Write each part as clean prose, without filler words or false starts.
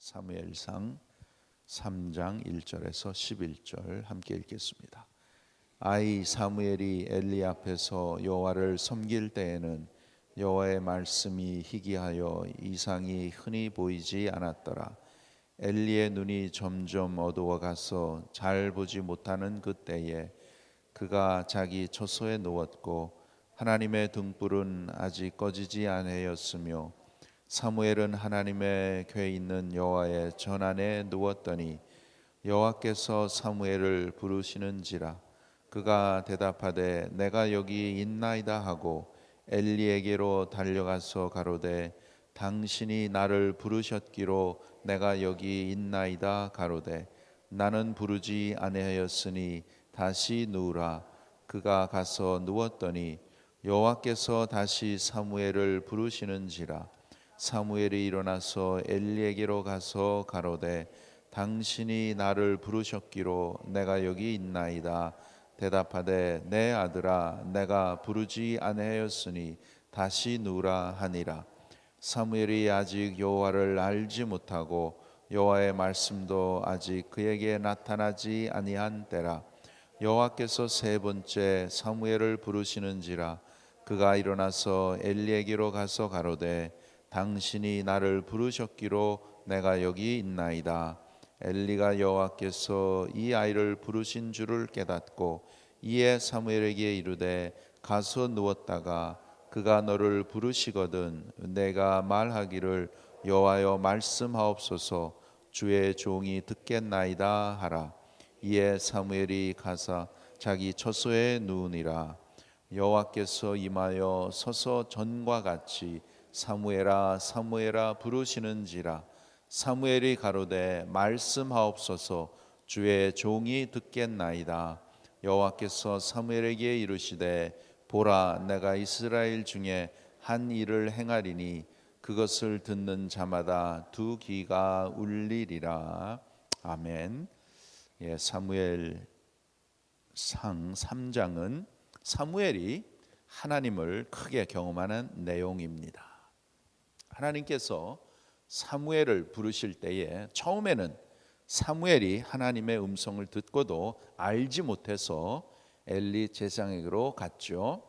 사무엘상 3장 1절에서 11절 함께 읽겠습니다. 아이 사무엘이 엘리 앞에서 여호와를 섬길 때에는 여호와의 말씀이 희귀하여 이상이 흔히 보이지 않았더라. 엘리의 눈이 점점 어두워 가서 잘 보지 못하는 그때에 그가 자기 처소에 누웠고 하나님의 등불은 아직 꺼지지 아니하였으며 사무엘은 하나님의 궤에 있는 여호와의 전안에 누웠더니 여호와께서 사무엘을 부르시는지라. 그가 대답하되 내가 여기 있나이다 하고 엘리에게로 달려가서 가로되 당신이 나를 부르셨기로 내가 여기 있나이다 가로되 나는 부르지 아니하였으니 다시 누우라. 그가 가서 누웠더니 여호와께서 다시 사무엘을 부르시는지라. 사무엘이 일어나서 엘리에게로 가서 가로되 당신이 나를 부르셨기로 내가 여기 있나이다. 대답하되 내 아들아 내가 부르지 아니하였으니 다시 누우라 하니라. 사무엘이 아직 여호와를 알지 못하고 여호와의 말씀도 아직 그에게 나타나지 아니한 때라. 여호와께서 세 번째 사무엘을 부르시는지라. 그가 일어나서 엘리에게로 가서 가로되 당신이 나를 부르셨기로 내가 여기 있나이다. 엘리가 여호와께서 이 아이를 부르신 줄을 깨닫고 이에 사무엘에게 이르되 가서 누웠다가 그가 너를 부르시거든 내가 말하기를 여호와여 말씀하옵소서 주의 종이 듣겠나이다 하라. 이에 사무엘이 가서 자기 처소에 누우니라. 여호와께서 임하여 서서 전과 같이 사무엘아 사무엘아 부르시는지라. 사무엘이 가로되 말씀하옵소서 주의 종이 듣겠나이다. 여호와께서 사무엘에게 이르시되 보라 내가 이스라엘 중에 한 일을 행하리니 그것을 듣는 자마다 두 귀가 울리리라. 아멘. 사무엘상 3장은 사무엘이 하나님을 크게 경험하는 내용입니다. 하나님께서 사무엘을 부르실 때에 처음에는 사무엘이 하나님의 음성을 듣고도 알지 못해서 엘리 제사장에게로 갔죠.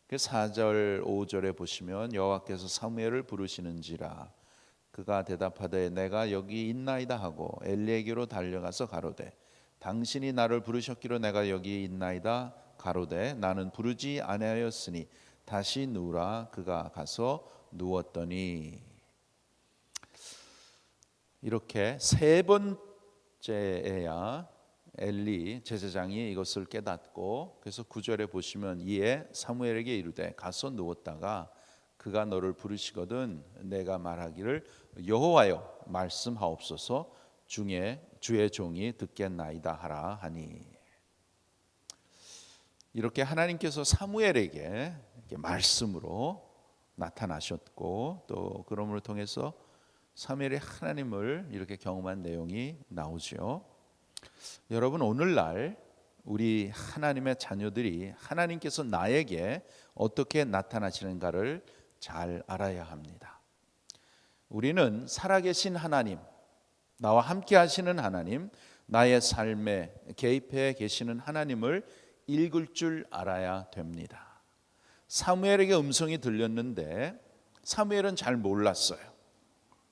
그 4절 5절에 보시면 여호와께서 사무엘을 부르시는지라. 그가 대답하되 내가 여기 있나이다 하고 엘리에게로 달려가서 가로되 당신이 나를 부르셨기로 내가 여기 있나이다 가로되 나는 부르지 아니하였으니 다시 누우라. 그가 가서 누웠더니. 이렇게 세 번째에야 엘리 제사장이 이것을 깨닫고 그래서 9절에 보시면 이에 사무엘에게 이르되 가서 누웠다가 그가 너를 부르시거든 내가 말하기를 여호와여 말씀하옵소서 주의 종이 듣겠나이다 하라 하니. 이렇게 하나님께서 사무엘에게 이렇게 말씀으로 나타나셨고 또 그러므로 통해서 사무엘이 하나님을 이렇게 경험한 내용이 나오죠. 여러분 오늘날 우리 하나님의 자녀들이 하나님께서 나에게 어떻게 나타나시는가를 잘 알아야 합니다. 우리는 살아계신 하나님, 나와 함께 하시는 하나님, 나의 삶에 개입해 계시는 하나님을 읽을 줄 알아야 됩니다. 사무엘에게 음성이 들렸는데 사무엘은 잘 몰랐어요.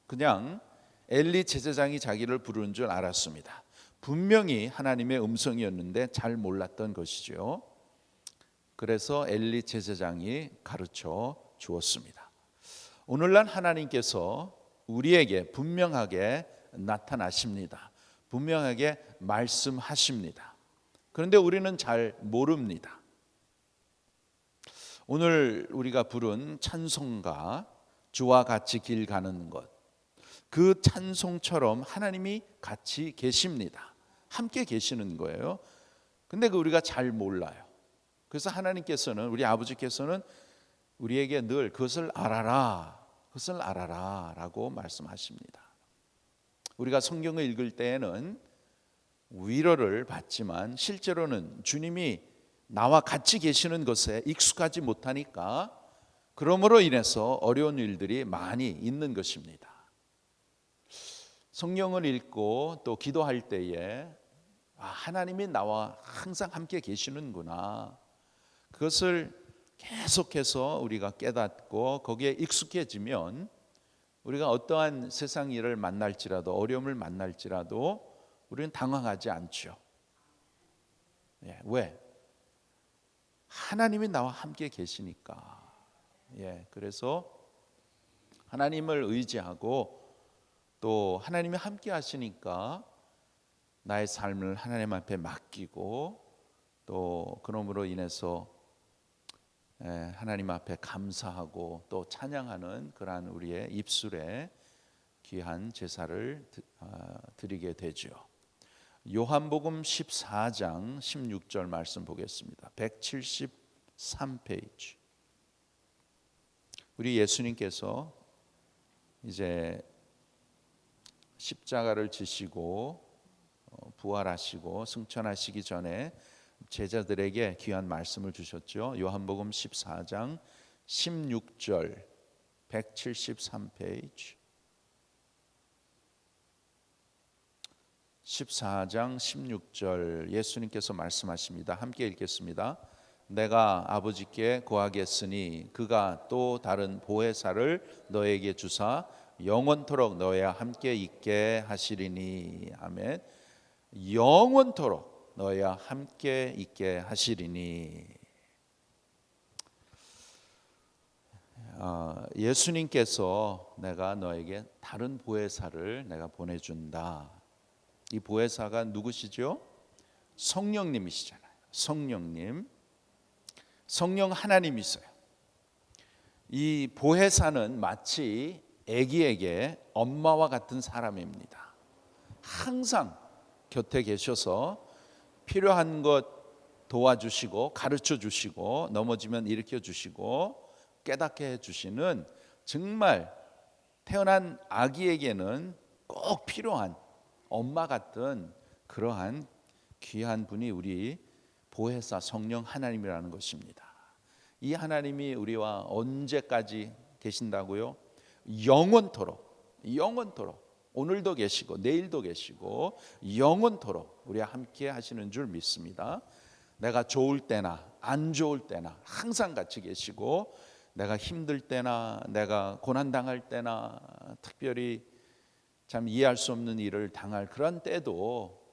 그냥 엘리 제사장이 자기를 부르는 줄 알았습니다. 분명히 하나님의 음성이었는데 잘 몰랐던 것이죠. 그래서 엘리 제사장이 가르쳐 주었습니다. 오늘날 하나님께서 우리에게 분명하게 나타나십니다. 분명하게 말씀하십니다. 그런데 우리는 잘 모릅니다. 오늘 우리가 부른 찬송가 주와 같이 길 가는 것, 그 찬송처럼 하나님이 같이 계십니다. 함께 계시는 거예요. 근데 우리가 잘 몰라요. 그래서 하나님께서는 우리 아버지께서는 우리에게 늘 그것을 알아라 라고 말씀하십니다. 우리가 성경을 읽을 때에는 위로를 받지만 실제로는 주님이 나와 같이 계시는 것에 익숙하지 못하니까 그러므로 인해서 어려운 일들이 많이 있는 것입니다. 성경을 읽고 또 기도할 때에 하나님이 나와 항상 함께 계시는구나. 그것을 계속해서 우리가 깨닫고 거기에 익숙해지면 우리가 어떠한 세상 일을 만날지라도 어려움을 만날지라도 우리는 당황하지 않죠. 왜? 하나님이 나와 함께 계시니까. 그래서 하나님을 의지하고 또 하나님이 함께 하시니까 나의 삶을 하나님 앞에 맡기고 또 그러므로 인해서 하나님 앞에 감사하고 또 찬양하는 그러한 우리의 입술에 귀한 제사를 드리게 되죠. 요한복음 14장 16절 말씀 보겠습니다. 173페이지. 우리 예수님께서 이제 십자가를 지시고 부활하시고 승천하시기 전에 제자들에게 귀한 말씀을 주셨죠. 요한복음 14장 16절 173페이지. 14장 16절 예수님께서 말씀하십니다. 함께 읽겠습니다. 내가 아버지께 구하겠으니 그가 또 다른 보혜사를 너에게 주사 영원토록 너희와 함께 있게 하시리니. 아멘. 영원토록 너희와 함께 있게 하시리니. 예수님께서 내가 너에게 다른 보혜사를 내가 보내준다. 이 보혜사가 누구시죠? 성령님이시잖아요. 성령님. 성령 하나님이세요. 이 보혜사는 마치 아기에게 엄마와 같은 사람입니다. 항상 곁에 계셔서 필요한 것 도와주시고 가르쳐 주시고 넘어지면 일으켜 주시고 깨닫게 해주시는 정말 태어난 아기에게는 꼭 필요한 엄마 같은 그러한 귀한 분이 우리 보혜사 성령 하나님이라는 것입니다. 이 하나님이 우리와 언제까지 계신다고요? 영원토록, 영원토록. 오늘도 계시고 내일도 계시고 영원토록 우리와 함께 하시는 줄 믿습니다. 내가 좋을 때나 안 좋을 때나 항상 같이 계시고 내가 힘들 때나 내가 고난당할 때나 특별히 참 이해할 수 없는 일을 당할 그런 때도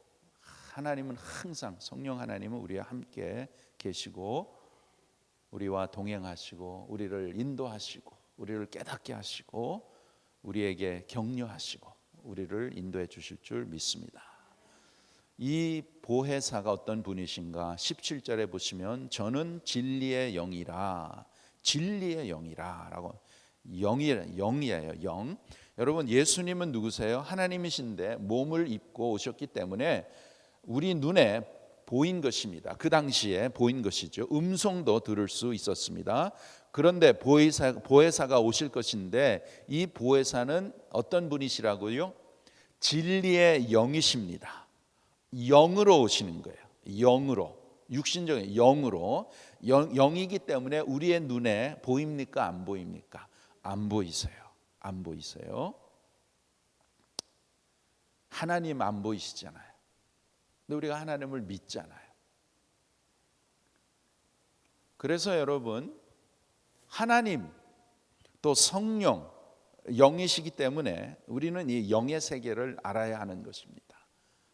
하나님은 항상 성령 하나님은 우리와 함께 계시고 우리와 동행하시고 우리를 인도하시고 우리를 깨닫게 하시고 우리에게 격려하시고 우리를 인도해 주실 줄 믿습니다. 이 보혜사가 어떤 분이신가? 17절에 보시면 저는 진리의 영이라. 진리의 영이라라고. 영이에요. 영. 여러분 예수님은 누구세요? 하나님이신데 몸을 입고 오셨기 때문에 우리 눈에 보인 것입니다. 그 당시에 보인 것이죠. 음성도 들을 수 있었습니다. 그런데 보혜사가 오실 것인데 이 보혜사는 어떤 분이시라고요? 진리의 영이십니다. 영으로 오시는 거예요. 영으로. 육신적인 영으로. 영이기 때문에 우리의 눈에 보입니까? 안 보입니까? 안 보이세요. 안 보이세요. 하나님 안 보이시잖아요. 근데 우리가 하나님을 믿잖아요. 그래서 여러분 하나님 또 성령 영이시기 때문에 우리는 이 영의 세계를 알아야 하는 것입니다.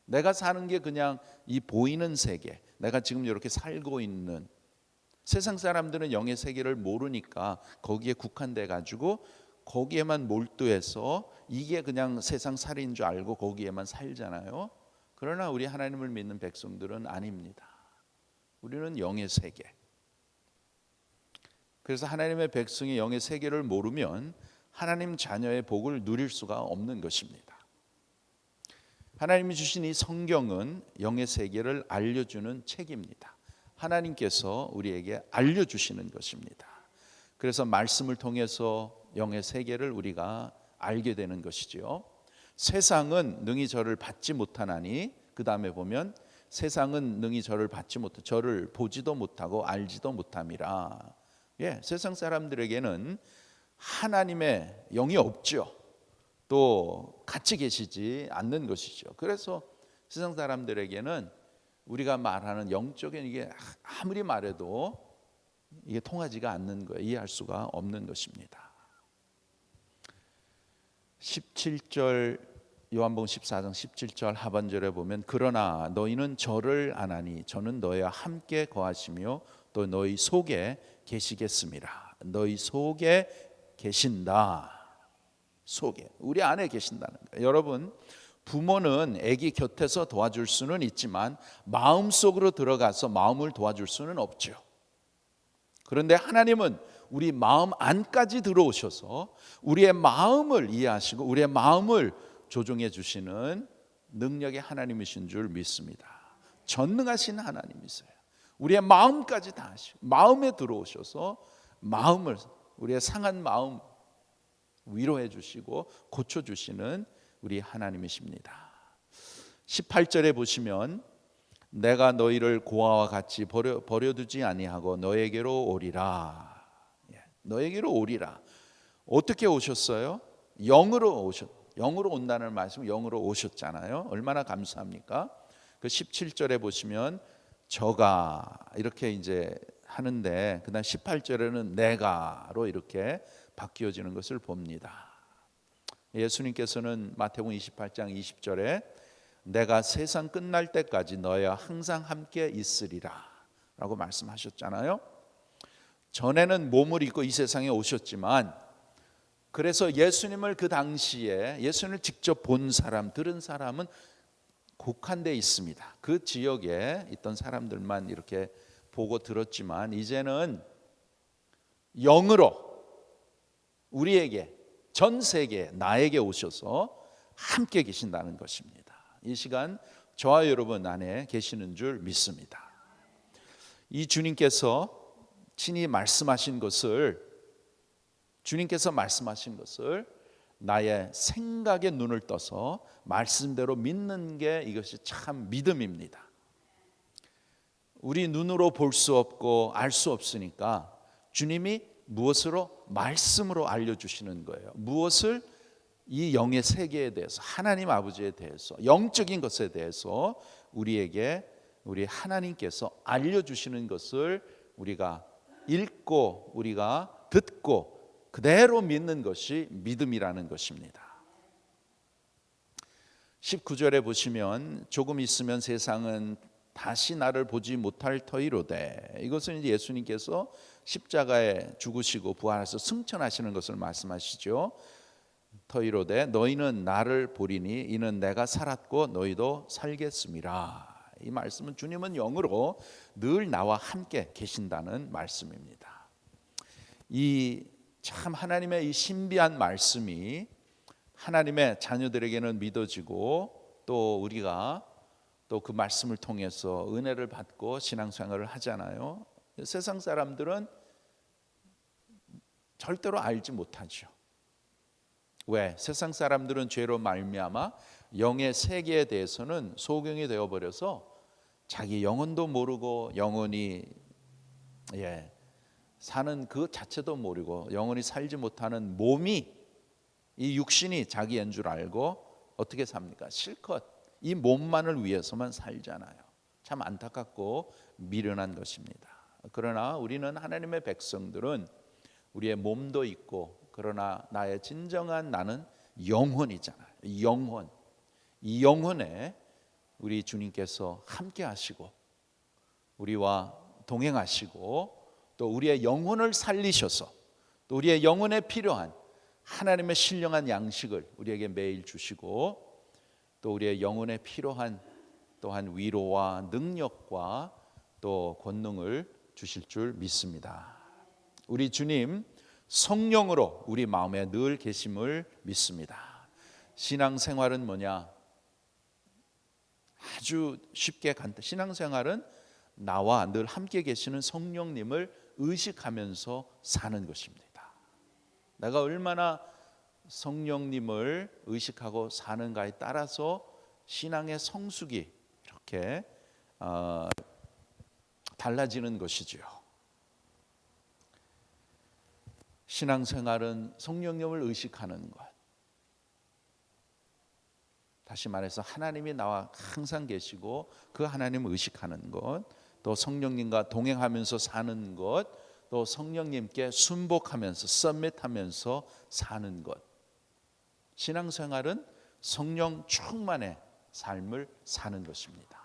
내가 사는 게 그냥 이 보이는 세계, 내가 지금 이렇게 살고 있는 세상 사람들은 영의 세계를 모르니까 거기에 국한돼 가지고 거기에만 몰두해서 이게 그냥 세상 살인 줄 알고 거기에만 살잖아요. 그러나 우리 하나님을 믿는 백성들은 아닙니다. 우리는 영의 세계. 그래서 하나님의 백성이 영의 세계를 모르면 하나님 자녀의 복을 누릴 수가 없는 것입니다. 하나님이 주신 이 성경은 영의 세계를 알려주는 책입니다. 하나님께서 우리에게 알려주시는 것입니다. 그래서 말씀을 통해서 영의 세계를 우리가 알게 되는 것이지요. 세상은 능히 저를 받지 못하나니, 그 다음에 보면 세상은 능히 저를 받지 못하고 저를 보지도 못하고 알지도 못함이라. 세상 사람들에게는 하나님의 영이 없죠. 또 같이 계시지 않는 것이죠. 그래서 세상 사람들에게는 우리가 말하는 영적인 이게 아무리 말해도 이게 통하지가 않는 거예요. 이해할 수가 없는 것입니다. 17절 요한복음 14장 17절 하반절에 보면 그러나 너희는 저를 아나니 저는 너희와 함께 거하시며 또 너희 속에 계시겠습니다. 너희 속에 계신다. 속에 우리 안에 계신다는 거예요. 여러분 부모는 아기 곁에서 도와줄 수는 있지만 마음속으로 들어가서 마음을 도와줄 수는 없죠. 그런데 하나님은 우리 마음 안까지 들어오셔서 우리의 마음을 이해하시고 우리의 마음을 조종해 주시는 능력의 하나님이신 줄 믿습니다. 전능하신 하나님이세요. 우리의 마음까지 다 하시고 마음에 들어오셔서 마음을 우리의 상한 마음 위로해 주시고 고쳐 주시는 우리 하나님이십니다. 18절에 보시면 내가 너희를 고아와 같이 버려두지 아니하고 너에게로 오리라. 너에게로 오리라. 어떻게 오셨어요? 영으로 온다는 말씀, 영으로 오셨잖아요. 얼마나 감사합니까? 그 17절에 보시면 저가 이렇게 이제 하는데 그다음 18절에는 내가로 이렇게 바뀌어지는 것을 봅니다. 예수님께서는 마태복음 28장 20절에 내가 세상 끝날 때까지 너희와 항상 함께 있으리라 라고 말씀하셨잖아요. 전에는 몸을 입고 이 세상에 오셨지만 그래서 예수님을 그 당시에 예수님을 직접 본 사람, 들은 사람은 국한되어 있습니다. 그 지역에 있던 사람들만 이렇게 보고 들었지만 이제는 영으로 우리에게 전 세계 나에게 오셔서 함께 계신다는 것입니다. 이 시간 저와 여러분 안에 계시는 줄 믿습니다. 이 주님께서 친히 말씀하신 것을 주님께서 말씀하신 것을 나의 생각의 눈을 떠서 말씀대로 믿는 게 이것이 참 믿음입니다. 우리 눈으로 볼 수 없고 알 수 없으니까 주님이 무엇으로? 말씀으로 알려주시는 거예요. 무엇을? 이 영의 세계에 대해서 하나님 아버지에 대해서 영적인 것에 대해서 우리에게 우리 하나님께서 알려주시는 것을 우리가 읽고 우리가 듣고 그대로 믿는 것이 믿음이라는 것입니다. 19절에 보시면 조금 있으면 세상은 다시 나를 보지 못할 터이로되 이것은 이제 예수님께서 십자가에 죽으시고 부활해서 승천하시는 것을 말씀하시죠. 터이로되 너희는 나를 보리니 이는 내가 살았고 너희도 살겠음이라. 이 말씀은 주님은 영으로 늘 나와 함께 계신다는 말씀입니다. 이 참 하나님의 이 신비한 말씀이 하나님의 자녀들에게는 믿어지고 또 우리가 또 그 말씀을 통해서 은혜를 받고 신앙생활을 하잖아요. 세상 사람들은 절대로 알지 못하죠. 왜? 세상 사람들은 죄로 말미암아 영의 세계에 대해서는 소경이 되어버려서 자기 영혼도 모르고 영혼이 사는 그 자체도 모르고 영혼이 살지 못하는 몸이 이 육신이 자기인 줄 알고 어떻게 삽니까? 실컷 이 몸만을 위해서만 살잖아요. 참 안타깝고 미련한 것입니다. 그러나 우리는 하나님의 백성들은 우리의 몸도 있고 그러나 나의 진정한 나는 영혼이잖아요. 영혼. 이 영혼에 우리 주님께서 함께 하시고 우리와 동행하시고 또 우리의 영혼을 살리셔서 또 우리의 영혼에 필요한 하나님의 신령한 양식을 우리에게 매일 주시고 또 우리의 영혼에 필요한 또한 위로와 능력과 또 권능을 주실 줄 믿습니다. 우리 주님 성령으로 우리 마음에 늘 계심을 믿습니다. 신앙생활은 뭐냐? 아주 쉽게 간단. 신앙생활은 나와 늘 함께 계시는 성령님을 의식하면서 사는 것입니다. 내가 얼마나 성령님을 의식하고 사는가에 따라서 신앙의 성숙이 이렇게 달라지는 것이지요. 신앙생활은 성령님을 의식하는 것. 다시 말해서 하나님이 나와 항상 계시고 그 하나님을 의식하는 것, 또 성령님과 동행하면서 사는 것, 또 성령님께 순복하면서 서밋하면서 사는 것. 신앙생활은 성령 충만의 삶을 사는 것입니다.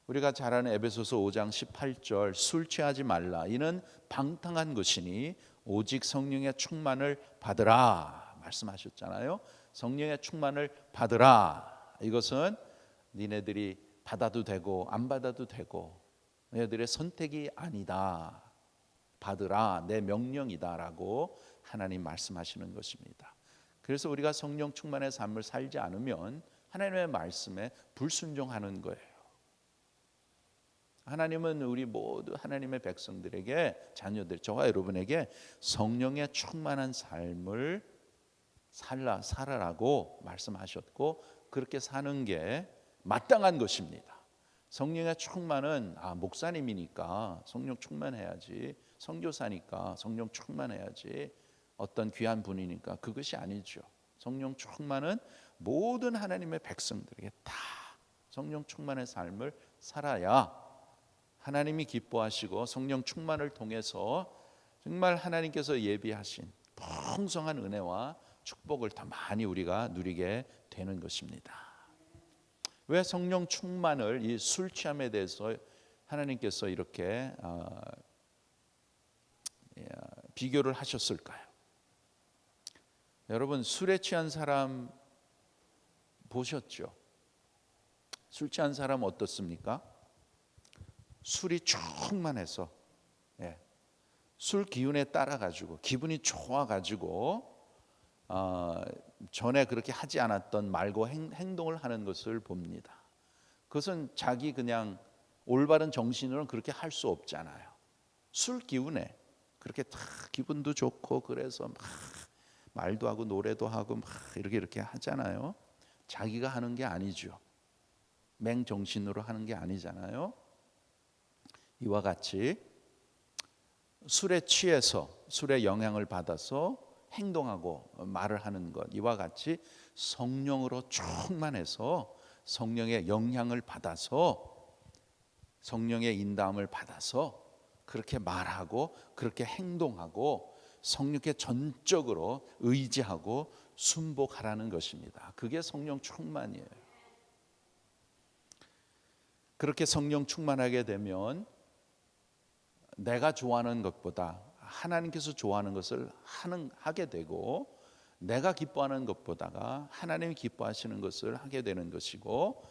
우리가 잘 아는 에베소서 5장 18절 술 취하지 말라 이는 방탕한 것이니 오직 성령의 충만을 받으라 말씀하셨잖아요. 성령의 충만을 받으라. 이것은 니네들이 받아도 되고 안 받아도 되고 너희들의 선택이 아니다. 받으라 내 명령이다라고 하나님 말씀하시는 것입니다. 그래서 우리가 성령 충만의 삶을 살지 않으면 하나님의 말씀에 불순종하는 거예요. 하나님은 우리 모두 하나님의 백성들에게 자녀들 저와 여러분에게 성령의 충만한 삶을 살아라고 말씀하셨고 그렇게 사는 게 마땅한 것입니다. 성령의 충만은 목사님이니까 성령 충만해야지, 선교사니까 성령 충만해야지, 어떤 귀한 분이니까 그것이 아니죠. 성령 충만은 모든 하나님의 백성들에게 다 성령 충만의 삶을 살아야 하나님이 기뻐하시고 성령 충만을 통해서 정말 하나님께서 예비하신 풍성한 은혜와 축복을 더 많이 우리가 누리게 되는 것입니다. 왜 성령 충만을 이 술 취함에 대해서 하나님께서 이렇게 비교를 하셨을까요? 여러분 술에 취한 사람 보셨죠? 술 취한 사람 어떻습니까? 술이 충만해서 술 기운에 따라 가지고 기분이 좋아 가지고 전에 그렇게 하지 않았던 말고 행동을 하는 것을 봅니다. 그것은 자기 그냥 올바른 정신으로는 그렇게 할 수 없잖아요. 술 기운에 그렇게 다 기분도 좋고 그래서 막 말도 하고 노래도 하고 막 이렇게 하잖아요. 자기가 하는 게 아니죠. 맹정신으로 하는 게 아니잖아요. 이와 같이 술에 취해서 술의 영향을 받아서 행동하고 말을 하는 것, 이와 같이 성령으로 충만해서 성령의 영향을 받아서 성령의 인도함을 받아서 그렇게 말하고 그렇게 행동하고 성령께 전적으로 의지하고 순복하라는 것입니다. 그게 성령 충만이에요. 그렇게 성령 충만하게 되면 내가 좋아하는 것보다 하나님께서 좋아하는 것을 하게 되고 내가 기뻐하는 것보다가 하나님이 기뻐하시는 것을 하게 되는 것이고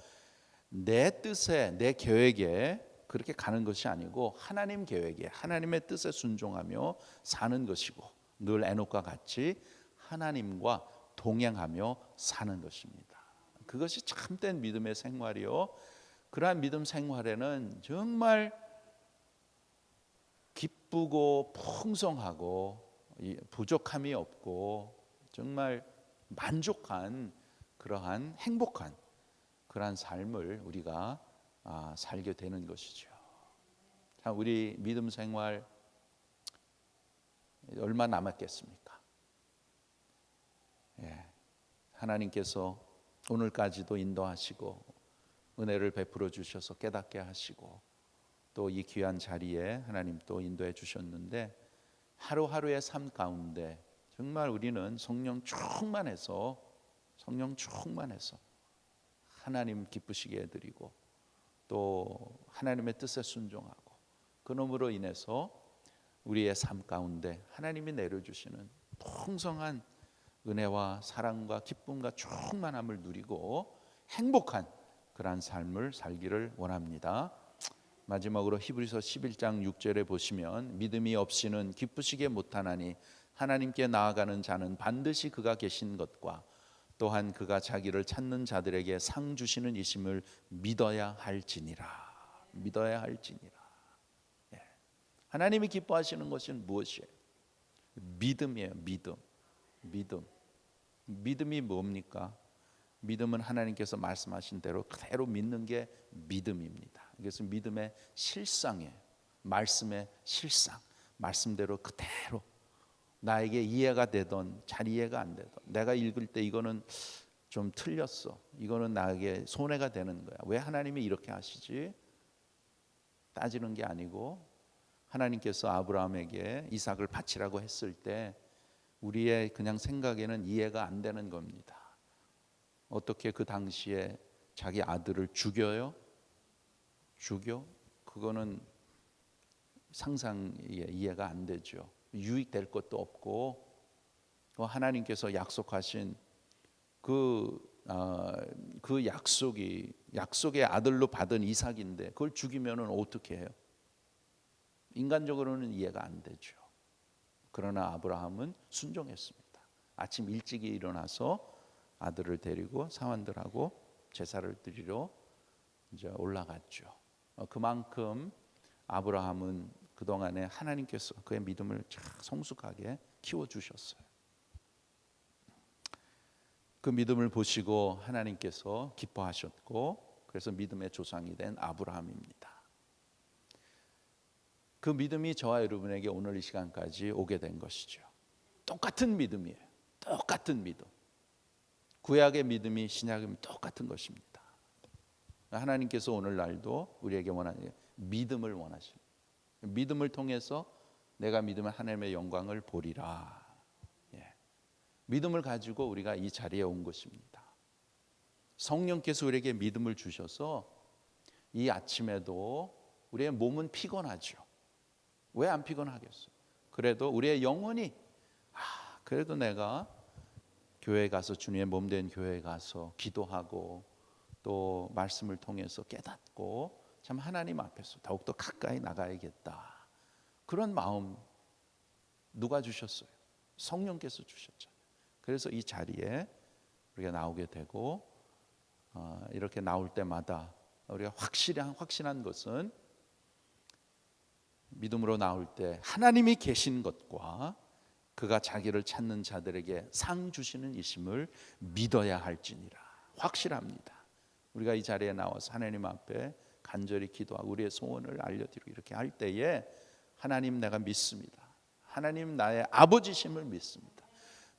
내 뜻에 내 계획에 그렇게 가는 것이 아니고 하나님 계획에 하나님의 뜻에 순종하며 사는 것이고 늘 에녹과 같이 하나님과 동행하며 사는 것입니다. 그것이 참된 믿음의 생활이요. 그러한 믿음 생활에는 정말 기쁘고 풍성하고 부족함이 없고 정말 만족한 그러한 행복한 그러한 삶을 우리가 살게 되는 것이죠. 자, 우리 믿음 생활 얼마 남았겠습니까? 하나님께서 오늘까지도 인도하시고 은혜를 베풀어 주셔서 깨닫게 하시고 또 이 귀한 자리에 하나님 또 인도해 주셨는데 하루하루의 삶 가운데 정말 우리는 성령 충만해서 하나님 기쁘시게 해드리고 또 하나님의 뜻에 순종하고 그놈으로 인해서 우리의 삶 가운데 하나님이 내려주시는 풍성한 은혜와 사랑과 기쁨과 충만함을 누리고 행복한 그러한 삶을 살기를 원합니다. 마지막으로 히브리서 11장 6절에 보시면 믿음이 없이는 기쁘시게 못하나니 하나님께 나아가는 자는 반드시 그가 계신 것과 또한 그가 자기를 찾는 자들에게 상 주시는 이심을 믿어야 할지니라. 하나님이 기뻐하시는 것은 무엇이에요? 믿음이에요. 믿음이 뭡니까? 믿음은 하나님께서 말씀하신 대로 그대로 믿는 게 믿음입니다. 그래서 믿음의 실상이에요. 말씀의 실상, 말씀대로 그대로 나에게 이해가 되던 잘 이해가 안 되던 내가 읽을 때 이거는 좀 틀렸어. 이거는 나에게 손해가 되는 거야. 왜 하나님이 이렇게 하시지? 따지는 게 아니고 하나님께서 아브라함에게 이삭을 바치라고 했을 때 우리의 그냥 생각에는 이해가 안 되는 겁니다. 어떻게 그 당시에 자기 아들을 죽여요? 죽여? 그거는 상상에 이해가 안 되죠. 유익될 것도 없고 하나님께서 약속하신 그 약속의 아들로 받은 이삭인데 그걸 죽이면은 어떻게 해요? 인간적으로는 이해가 안 되죠. 그러나 아브라함은 순종했습니다. 아침 일찍이 일어나서 아들을 데리고 사환들하고 제사를 드리러 이제 올라갔죠. 그만큼 아브라함은 그동안에 하나님께서 그의 믿음을 참 성숙하게 키워주셨어요. 그 믿음을 보시고 하나님께서 기뻐하셨고 그래서 믿음의 조상이 된 아브라함입니다. 그 믿음이 저와 여러분에게 오늘 이 시간까지 오게 된 것이죠. 똑같은 믿음이에요. 똑같은 믿음. 구약의 믿음이 신약의 믿음 똑같은 것입니다. 하나님께서 오늘날도 우리에게 원하는 믿음을 원하십니다. 믿음을 통해서 내가 믿으면 하나님의 영광을 보리라. 믿음을 가지고 우리가 이 자리에 온 것입니다. 성령께서 우리에게 믿음을 주셔서 이 아침에도 우리의 몸은 피곤하죠. 왜 안 피곤하겠어요? 그래도 우리의 영혼이 그래도 내가 교회에 가서 주님의 몸된 교회에 가서 기도하고 또 말씀을 통해서 깨닫고 참 하나님 앞에서 더욱더 가까이 나가야겠다. 그런 마음 누가 주셨어요? 성령께서 주셨잖아요. 그래서 이 자리에 우리가 나오게 되고 이렇게 나올 때마다 우리가 확신한 것은 믿음으로 나올 때 하나님이 계신 것과 그가 자기를 찾는 자들에게 상 주시는 이심을 믿어야 할지니라. 확실합니다. 우리가 이 자리에 나와서 하나님 앞에 간절히 기도하고 우리의 소원을 알려드리고 이렇게 할 때에 하나님 내가 믿습니다. 하나님 나의 아버지심을 믿습니다.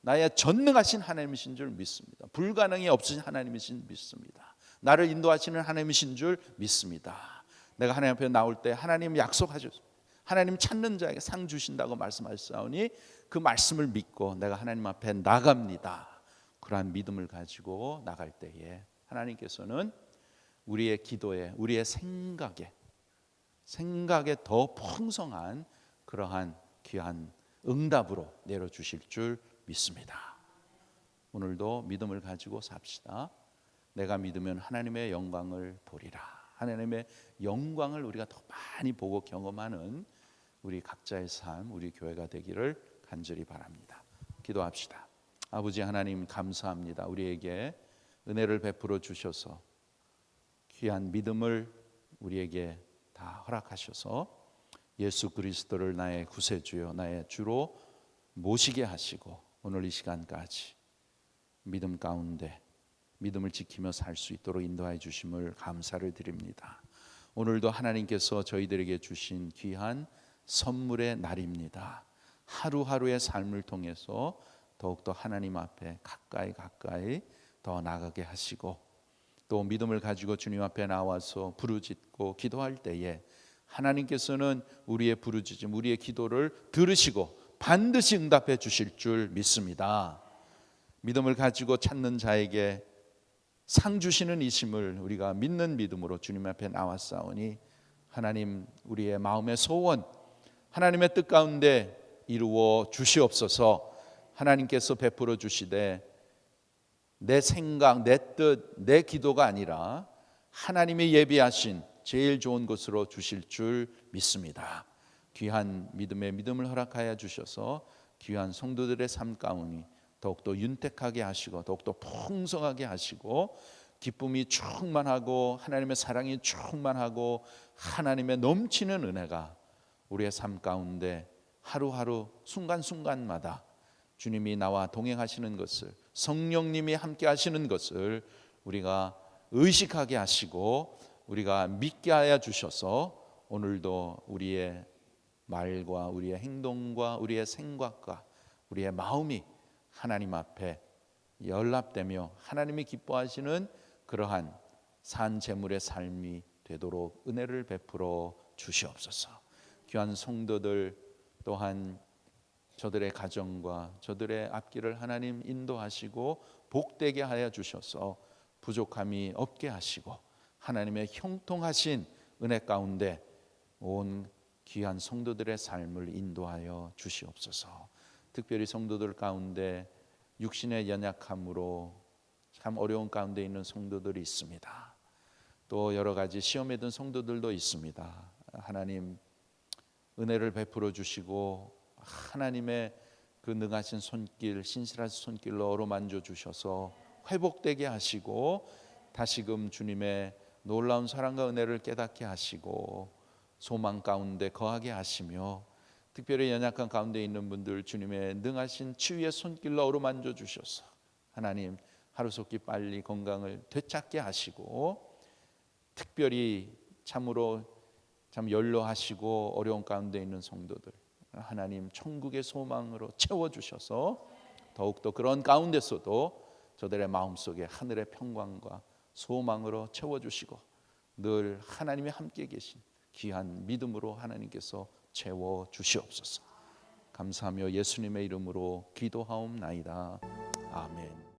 나의 전능하신 하나님이신 줄 믿습니다. 불가능이 없으신 하나님이신 믿습니다. 나를 인도하시는 하나님이신 줄 믿습니다. 내가 하나님 앞에 나올 때 하나님 약속하셨습니다. 하나님 찾는 자에게 상 주신다고 말씀하셨사오니 그 말씀을 믿고 내가 하나님 앞에 나갑니다. 그러한 믿음을 가지고 나갈 때에 하나님께서는 우리의 기도에 우리의 생각에 더 풍성한 그러한 귀한 응답으로 내려주실 줄 믿습니다. 오늘도 믿음을 가지고 삽시다. 내가 믿으면 하나님의 영광을 보리라. 하나님의 영광을 우리가 더 많이 보고 경험하는 우리 각자의 삶, 우리 교회가 되기를 간절히 바랍니다. 기도합시다. 아버지 하나님 감사합니다. 우리에게 은혜를 베풀어 주셔서 귀한 믿음을 우리에게 다 허락하셔서 예수 그리스도를 나의 구세주요 나의 주로 모시게 하시고 오늘 이 시간까지 믿음 가운데 믿음을 지키며 살 수 있도록 인도하여 주심을 감사를 드립니다. 오늘도 하나님께서 저희들에게 주신 귀한 선물의 날입니다. 하루하루의 삶을 통해서 더욱더 하나님 앞에 가까이 더 나가게 하시고 또 믿음을 가지고 주님 앞에 나와서 부르짖고 기도할 때에 하나님께서는 우리의 부르짖음, 우리의 기도를 들으시고 반드시 응답해 주실 줄 믿습니다. 믿음을 가지고 찾는 자에게 상 주시는 이심을 우리가 믿는 믿음으로 주님 앞에 나왔사오니 하나님 우리의 마음의 소원 하나님의 뜻 가운데 이루어 주시옵소서. 하나님께서 베풀어 주시되 내 생각, 내 뜻, 내 기도가 아니라 하나님이 예비하신 제일 좋은 것으로 주실 줄 믿습니다. 귀한 믿음을 허락하여 주셔서 귀한 성도들의 삶 가운데 더욱더 윤택하게 하시고 더욱더 풍성하게 하시고 기쁨이 충만하고 하나님의 사랑이 충만하고 하나님의 넘치는 은혜가 우리의 삶 가운데 하루하루 순간순간마다 주님이 나와 동행하시는 것을 성령님이 함께 하시는 것을 우리가 의식하게 하시고 우리가 믿게 하여 주셔서 오늘도 우리의 말과 우리의 행동과 우리의 생각과 우리의 마음이 하나님 앞에 연합되며 하나님이 기뻐하시는 그러한 산 제물의 삶이 되도록 은혜를 베풀어 주시옵소서. 귀한 성도들 또한 저들의 가정과 저들의 앞길을 하나님 인도하시고 복되게 하여 주셔서 부족함이 없게 하시고 하나님의 형통하신 은혜 가운데 온 귀한 성도들의 삶을 인도하여 주시옵소서. 특별히 성도들 가운데 육신의 연약함으로 참 어려운 가운데 있는 성도들이 있습니다. 또 여러 가지 시험에 든 성도들도 있습니다. 하나님 은혜를 베풀어 주시고 하나님의 그 능하신 손길, 신실하신 손길로 어루만져 주셔서 회복되게 하시고 다시금 주님의 놀라운 사랑과 은혜를 깨닫게 하시고 소망 가운데 거하게 하시며 특별히 연약한 가운데 있는 분들 주님의 능하신 치유의 손길로 어루만져 주셔서 하나님 하루속히 빨리 건강을 되찾게 하시고 특별히 참으로 참 연로하시고 어려운 가운데 있는 성도들 하나님 천국의 소망으로 채워주셔서 더욱더 그런 가운데서도 저들의 마음속에 하늘의 평강과 소망으로 채워주시고 늘 하나님이 함께 계신 귀한 믿음으로 하나님께서 채워주시옵소서. 감사하며 예수님의 이름으로 기도하옵나이다. 아멘.